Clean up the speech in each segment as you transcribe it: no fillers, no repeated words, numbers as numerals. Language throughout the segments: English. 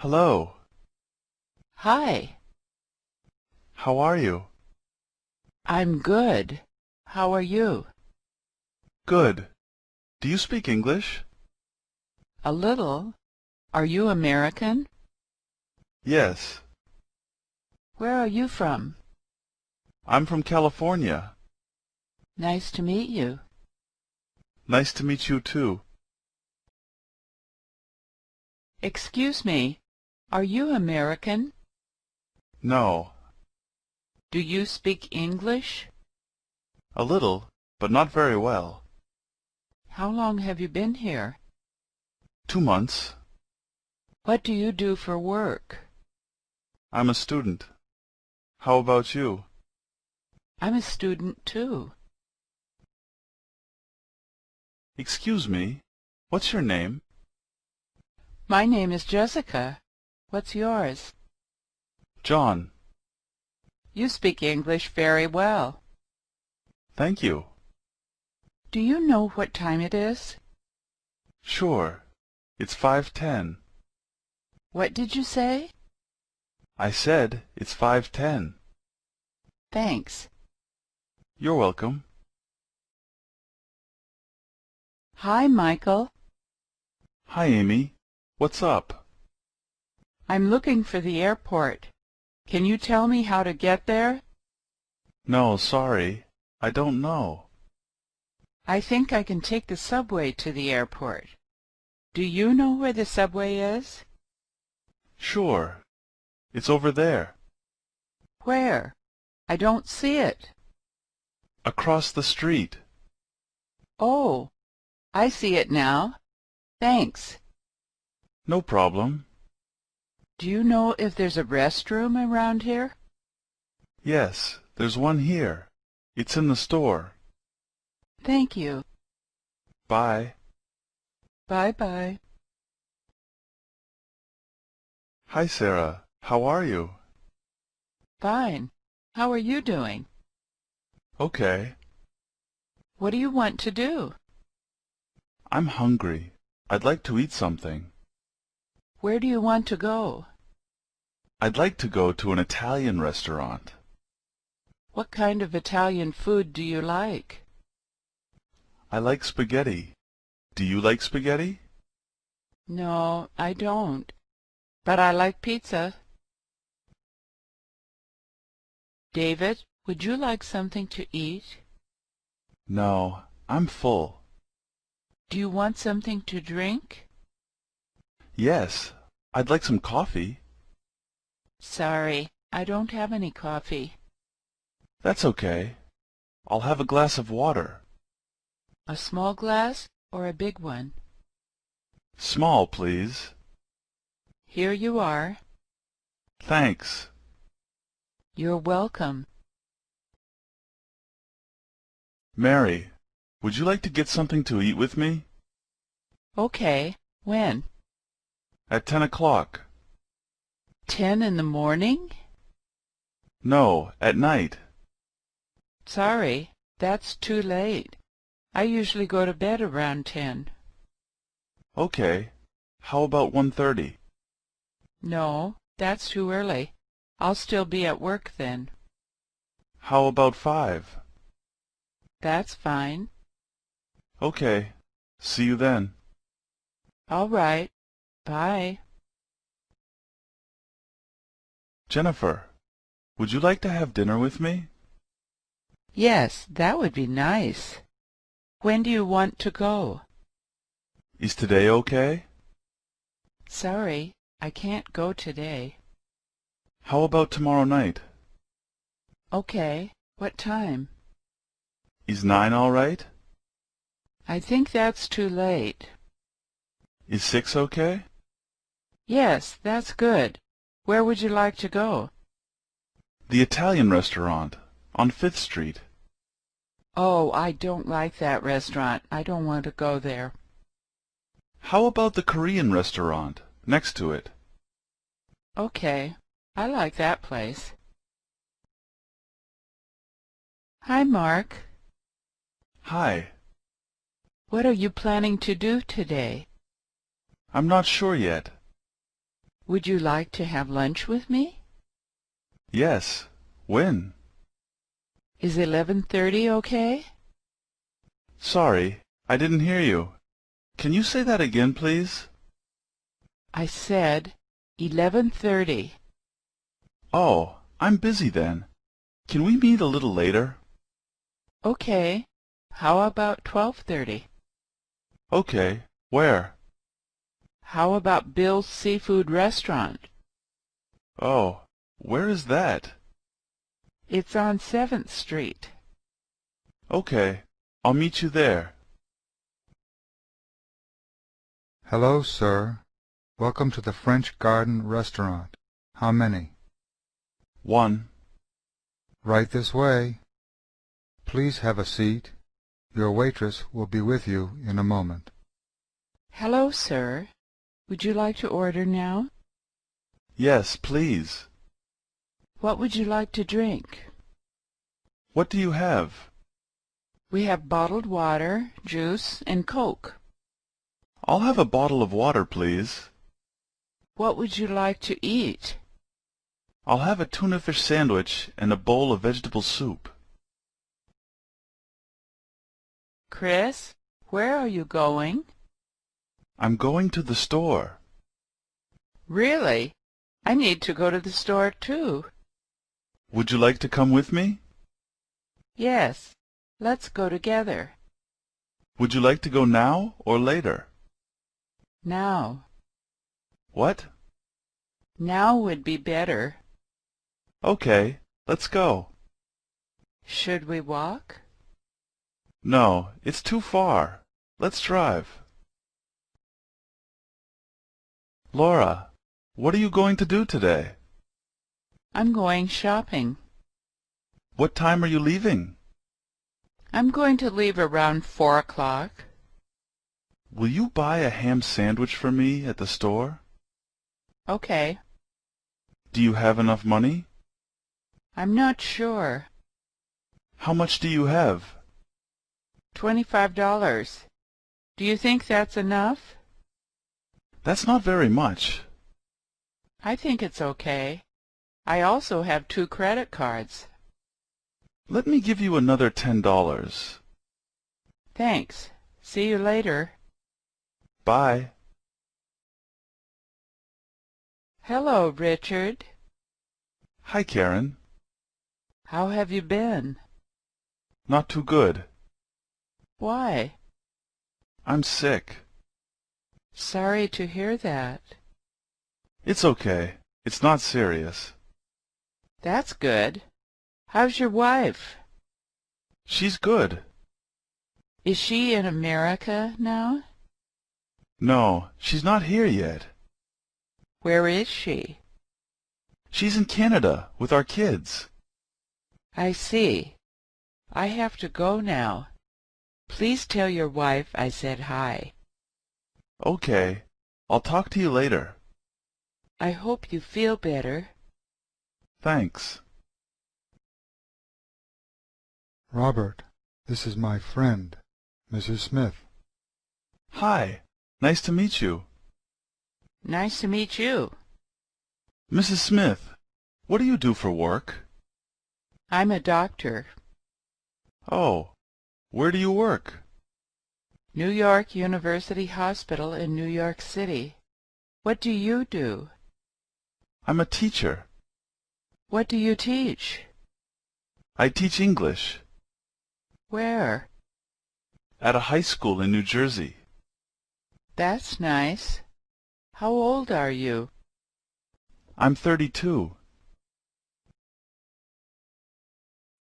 Hello. Hi, How are you? I'm good. How are you? Good. Do you speak English? A little. Are you American? Yes. Where are you from? I'm from California. Nice to meet you. Nice to meet you too. Excuse me, are you American? No. Do you speak English? A little, but not very well. How long have you been here? 2 months. What do you do for work? I'm a student. How about you? I'm a student too. Excuse me. What's your name? My name is Jessica. What's yours? John. You speak English very well. Thank you. Do you know what time it is? Sure. It's 5:10. What did you say? I said it's 5:10. Thanks. You're welcome. Hi, Michael. Hi, Amy. What's up? I'm looking for the airport. Can you tell me how to get there? No, sorry. I don't know. I think I can take the subway to the airport. Do you know where the subway is? Sure. It's over there. Where? I don't see it. Across the street. Oh, I see it now. Thanks. No problem. Do you know if there's a restroom around here? Yes, there's one here. It's in the store. Thank you. Bye. Bye-bye. Hi, Sarah. How are you? Fine. How are you doing? Okay. What do you want to do? I'm hungry. I'd like to eat something. Where do you want to go? I'd like to go to an Italian restaurant. What kind of Italian food do you like? I like spaghetti. Do you like spaghetti? No, I don't. But I like pizza. David, would you like something to eat? No, I'm full. Do you want something to drink? Yes, I'd like some coffee. Sorry, I don't have any coffee. That's okay. I'll have a glass of water. A small glass or a big one? Small, please. Here you are. Thanks. You're welcome. Mary, would you like to get something to eat with me? Okay. When? At 10 o'clock. 10 in the morning? No, at night. Sorry, that's too late. I usually go to bed around 10. Okay. How about 1:30? No, that's too early. I'll still be at work then. How about 5? That's fine. Okay. See you then. All right. Bye. Jennifer, would you like to have dinner with me? Yes, that would be nice. When do you want to go? Is today okay? Sorry, I can't go today. How about tomorrow night? Okay. What time? Is 9 all right? I think that's too late. Is 6 okay? Yes, that's good. Where would you like to go? The Italian restaurant on 5th Street. Oh, I don't like that restaurant. I don't want to go there. How about the Korean restaurant next to it? Okay. I like that place. Hi, Mark. Hi. What are you planning to do today? I'm not sure yet. Would you like to have lunch with me? Yes. When? Is 11:30 okay? Sorry, I didn't hear you. Can you say that again, please? I said 11:30. Oh, I'm busy then. Can we meet a little later? Okay. How about 12:30? Okay. Where? How about Bill's Seafood Restaurant? Oh, where is that? It's on 7th Street. Okay. I'll meet you there. Hello, sir. Welcome to the French Garden Restaurant. How many? One. Right this way. Please have a seat. Your waitress will be with you in a moment. Hello, sir. Would you like to order now? Yes, please. What would you like to drink? What do you have? We have bottled water, juice, and Coke. I'll have a bottle of water, please. What would you like to eat? I'll have a tuna fish sandwich and a bowl of vegetable soup. Chris, where are you going? I'm going to the store. Really? I need to go to the store, too. Would you like to come with me? Yes. Let's go together. Would you like to go now or later? Now. What? Now would be better. Okay, let's go. Should we walk? No, it's too far. Let's drive. Laura, what are you going to do today? I'm going shopping. What time are you leaving? I'm going to leave around 4 o'clock. Will you buy a ham sandwich for me at the store? Okay. Do you have enough money? I'm not sure. How much do you have? $25. Do you think that's enough? That's not very much. I think it's okay. I also have 2 credit cards. Let me give you another $10. Thanks. See you later. Bye. Hello, Richard. Hi, Karen. How have you been? Not too good. Why? I'm sick. Sorry to hear that. It's okay. It's not serious. That's good. How's your wife? She's good. Is she in America now? No, she's not here yet. Where is she? She's in Canada with our kids. I see. I have to go now. Please tell your wife I said hi. Okay. I'll talk to you later. I hope you feel better. Thanks. Robert, this is my friend, Mrs. Smith. Hi. Nice to meet you. Nice to meet you. Mrs. Smith, what do you do for work? I'm a doctor. Oh, where do you work? New York University Hospital in New York City. What do you do? I'm a teacher. What do you teach? I teach English Where? at a high school in New Jersey. That's nice. How old are you? I'm 32.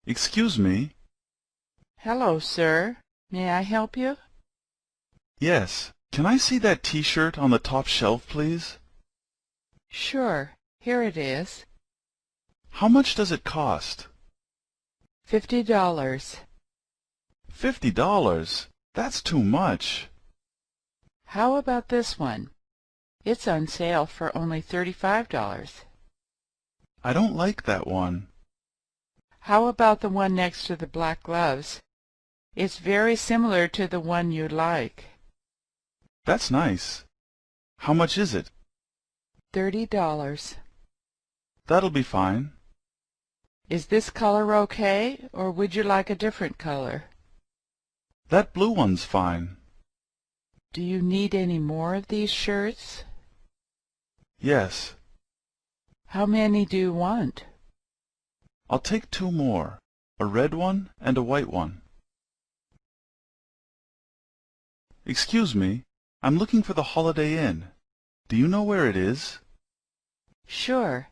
Excuse me. Hello, sir. May I help you? Yes. Can I see that T-shirt on the top shelf, please? Sure. Here it is. How much does it cost? $50. $50? That's too much. How about this one? It's on sale for only $35. I don't like that one. How about the one next to the black gloves? It's very similar to the one you like. That's nice. How much is it? $30. That'll be fine. Is this color okay, or would you like a different color? That blue one's fine. Do you need any more of these shirts? Yes. How many do you want? I'll take 2 more, a red one and a white one. Excuse me, I'm looking for the Holiday Inn. Do you know where it is? Sure.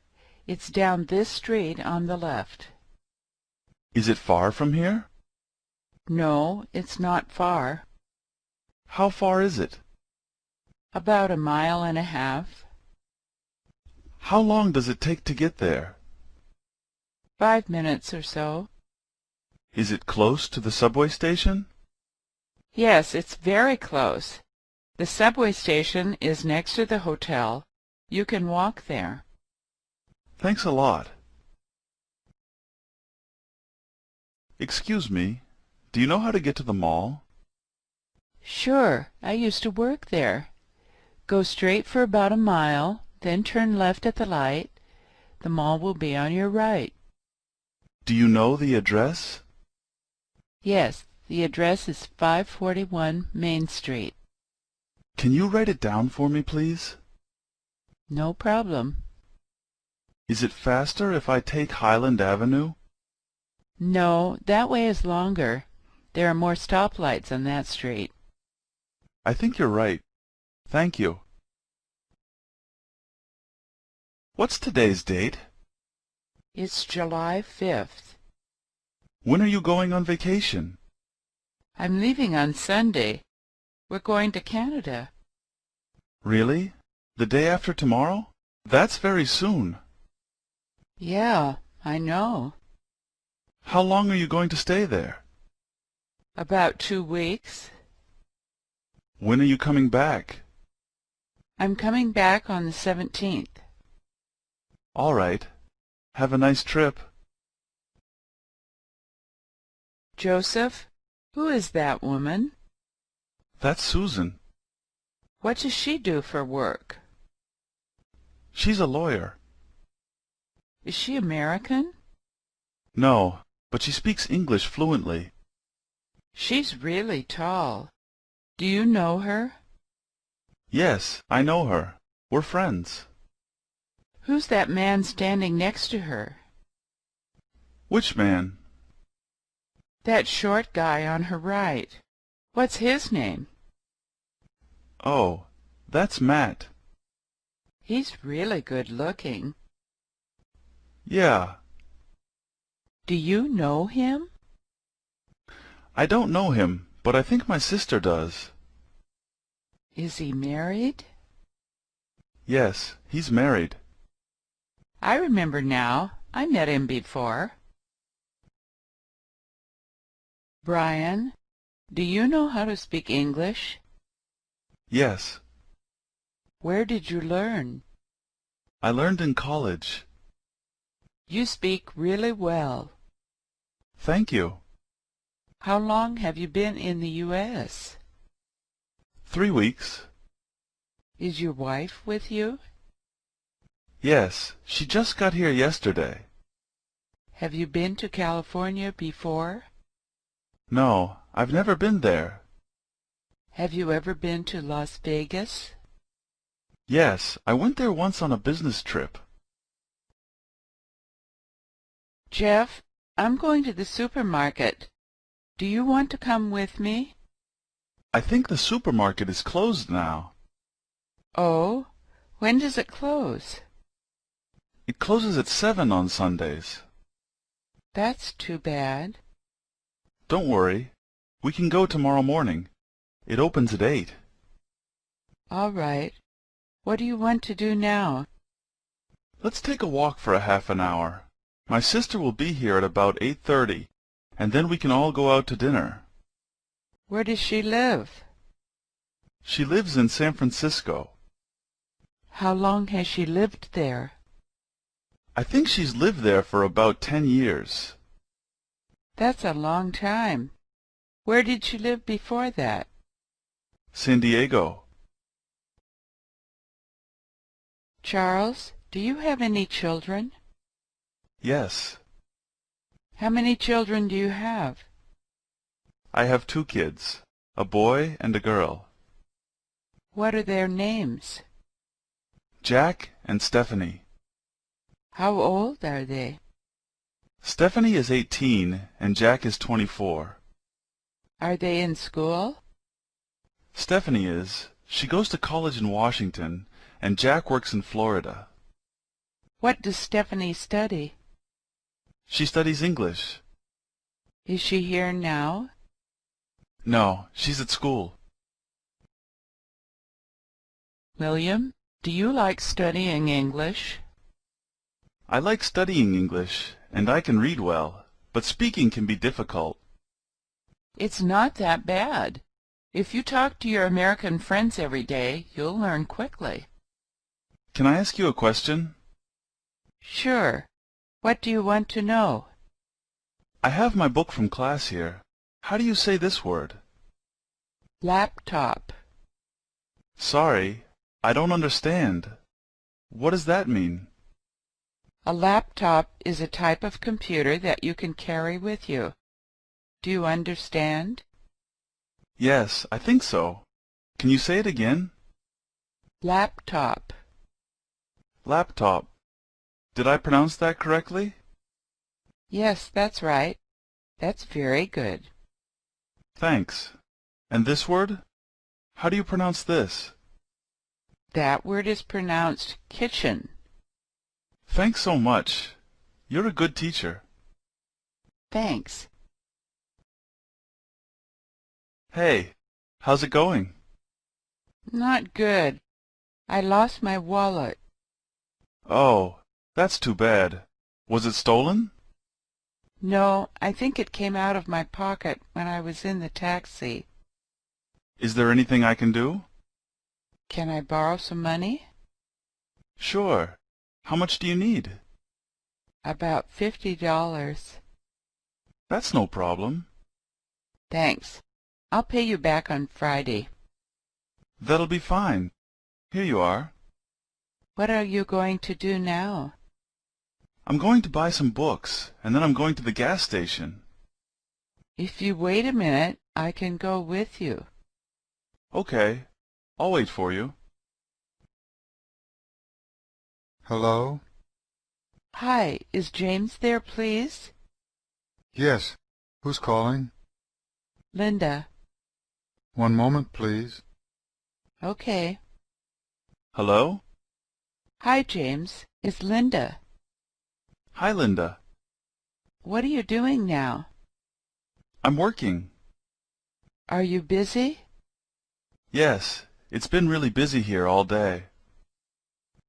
It's down this street on the left. Is it far from here? No, it's not far. How far is it? About a mile and a half. How long does it take to get there? 5 minutes or so. Is it close to the subway station? Yes, it's very close. The subway station is next to the hotel. You can walk there. Thanks a lot. Excuse me, do you know how to get to the mall? Sure, I used to work there. Go straight for about a mile, then turn left at the light. The mall will be on your right. Do you know the address? Yes, the address is 541 Main Street. Can you write it down for me, please? No problem. Is it faster if I take Highland Avenue? No, that way is longer. There are more stoplights on that street. I think you're right. Thank you. What's today's date? It's July 5th. When are you going on vacation? I'm leaving on Sunday. We're going to Canada. Really? The day after tomorrow? That's very soon. Yeah, I know. How long are you going to stay there? About 2 weeks. When are you coming back? I'm coming back on the 17th. All right. Have a nice trip. Joseph, who is that woman? That's Susan. What does she do for work? She's a lawyer. Is she American? No, but she speaks English fluently. She's really tall. Do you know her? Yes, I know her. We're friends. Who's that man standing next to her? Which man? That short guy on her right. What's his name? Oh, that's Matt. He's really good looking. Yeah. Do you know him? I don't know him, but I think my sister does. Is he married? Yes, he's married. I remember now. I met him before. Brian, do you know how to speak English? Yes. Where did you learn? I learned in college. You speak really well. Thank you. How long have you been in the U.S.? 3 weeks. Is your wife with you? Yes, she just got here yesterday. Have you been to California before? No, I've never been there. Have you ever been to Las Vegas? Yes, I went there once on a business trip. Jeff, I'm going to the supermarket. Do you want to come with me? I think the supermarket is closed now. Oh, when does it close? It closes at 7 on Sundays. That's too bad. Don't worry. We can go tomorrow morning. It opens at 8. All right. What do you want to do now? Let's take a walk for a half an hour. My sister will be here at about 8:30, and then we can all go out to dinner. Where does she live? She lives in San Francisco. How long has she lived there? I think she's lived there for about 10 years. That's a long time. Where did she live before that? San Diego. Charles, do you have any children? Yes, How many children do you have? I have 2 kids, a boy and a girl, What are their names? Jack and Stephanie. How old are they? Stephanie is 18 and Jack is 24. Are they in school? Stephanie is. She goes to college in Washington, and Jack works in Florida. What does Stephanie study? She studies English. Is she here now? No, she's at school. William, do you like studying English? I like studying English, and I can read well, but speaking can be difficult. It's not that bad. If you talk to your American friends every day, you'll learn quickly. Can I ask you a question? Sure. What do you want to know? I have my book from class here. How do you say this word? Laptop. Sorry, I don't understand. What does that mean? A laptop is a type of computer that you can carry with you. Do you understand? Yes, I think so. Can you say it again? Laptop. Laptop. Did I pronounce that correctly? Yes, that's right. That's very good. Thanks. And this word? How do you pronounce this? That word is pronounced kitchen. Thanks so much. You're a good teacher. Thanks. Hey, how's it going? Not good. I lost my wallet. Oh, that's too bad. Was it stolen? No, I think it came out of my pocket when I was in the taxi. Is there anything I can do? Can I borrow some money? Sure. How much do you need? About $50. That's no problem. Thanks. I'll pay you back on Friday. That'll be fine. Here you are. What are you going to do now? I'm going to buy some books, and then I'm going to the gas station. If you wait a minute, I can go with you. Okay. I'll wait for you. Hello? Hi, is James there, please? Yes. Who's calling? Linda. One moment, please. Okay. Hello? Hi, James. It's Linda. Hi, Linda. What are you doing now? I'm working. Are you busy? Yes, it's been really busy here all day.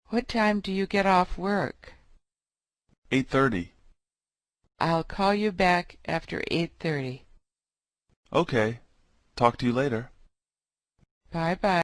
What time do you get off work? 8:30. I'll call you back after 8:30. Okay. Talk to you later. Bye-bye.